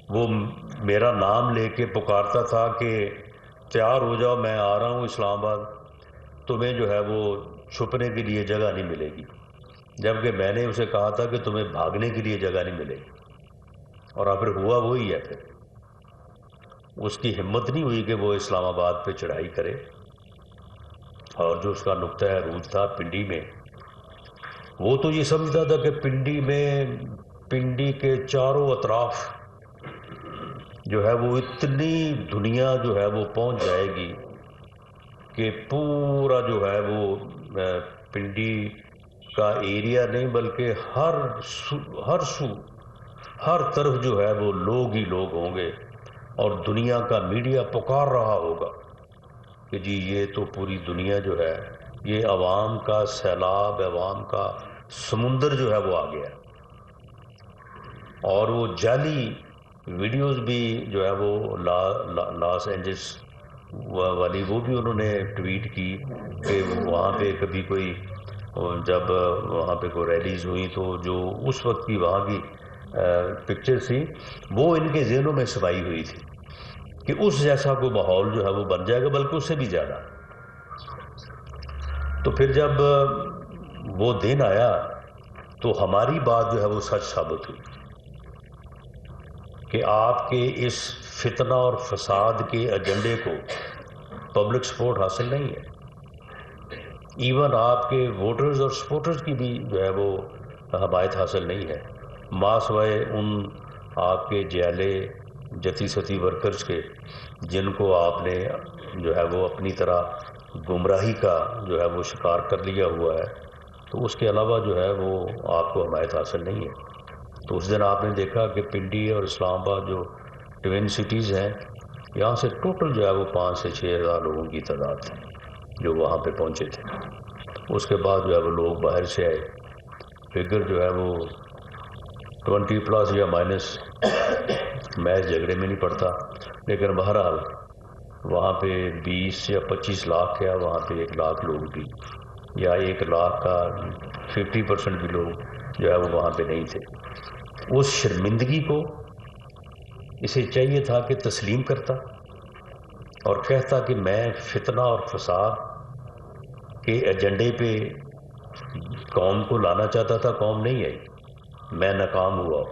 وہ میرا نام لے کے پکارتا تھا کہ تیار ہو جاؤ میں آ رہا ہوں اسلام آباد، تمہیں جو ہے وہ چھپنے کے لیے جگہ نہیں ملے گی، جبکہ میں نے اسے کہا تھا کہ تمہیں بھاگنے کے لیے جگہ نہیں ملے گی، اور پھر ہوا وہی ہے۔ پھر اس کی ہمت نہیں ہوئی کہ وہ اسلام آباد پہ چڑھائی کرے، اور جو اس کا نقطہ عروج تھا پنڈی میں، وہ تو یہ سمجھتا تھا کہ پنڈی کے چاروں اطراف جو ہے وہ اتنی دنیا جو ہے وہ پہنچ جائے گی کہ پورا جو ہے وہ پنڈی کا ایریا نہیں بلکہ ہر طرف جو ہے وہ لوگ ہی لوگ ہوں گے، اور دنیا کا میڈیا پکار رہا ہوگا کہ جی یہ تو پوری دنیا جو ہے، یہ عوام کا سیلاب، عوام کا سمندر جو ہے وہ آ گیا ہے۔ اور وہ جعلی ویڈیوز بھی جو ہے وہ لاس اینجلس والی وہ بھی انہوں نے ٹویٹ کی کہ وہاں پہ کبھی کوئی، جب وہاں پہ کوئی ریلیز ہوئی تو جو اس وقت کی وہاں کی پکچر تھی وہ ان کے ذہنوں میں چھپائی ہوئی تھی کہ اس جیسا کوئی ماحول جو ہے وہ بن جائے گا، بلکہ اس سے بھی زیادہ۔ تو پھر جب وہ دن آیا تو ہماری بات جو ہے وہ سچ ثابت ہوئی کہ آپ کے اس فتنہ اور فساد کے ایجنڈے کو پبلک سپورٹ حاصل نہیں ہے، ایون آپ کے ووٹرز اور سپورٹرز کی بھی جو ہے وہ حمایت حاصل نہیں ہے، ماں سوائے ان آپ کے جیلے جتی ستی ورکرز کے جن کو آپ نے جو ہے وہ اپنی طرح گمراہی کا جو ہے وہ شکار کر لیا ہوا ہے، تو اس کے علاوہ جو ہے وہ آپ کو حمایت حاصل نہیں ہے۔ تو اس دن آپ نے دیکھا کہ پنڈی اور اسلام آباد جو ٹوین سٹیز ہیں، یہاں سے ٹوٹل جو ہے وہ 5 سے 6 ہزار لوگوں کی تعداد تھی جو وہاں پہ پہنچے تھے۔ اس کے بعد جو ہے وہ لوگ باہر سے آئے، فگر جو ہے وہ 20 پلس یا مائنس، میں اس جھگڑے میں نہیں پڑتا، لیکن بہرحال وہاں پہ 20 یا 25 لاکھ یا وہاں پہ 1 لاکھ لوگ بھی، یا 1 لاکھ کا 50% بھی لوگ جو ہے وہ وہاں پہ نہیں تھے۔ اس شرمندگی کو اسے چاہیے تھا کہ تسلیم کرتا اور کہتا کہ میں فتنہ اور فساد کے ایجنڈے پہ قوم کو لانا چاہتا تھا، قوم نہیں آئی، میں ناکام ہوا۔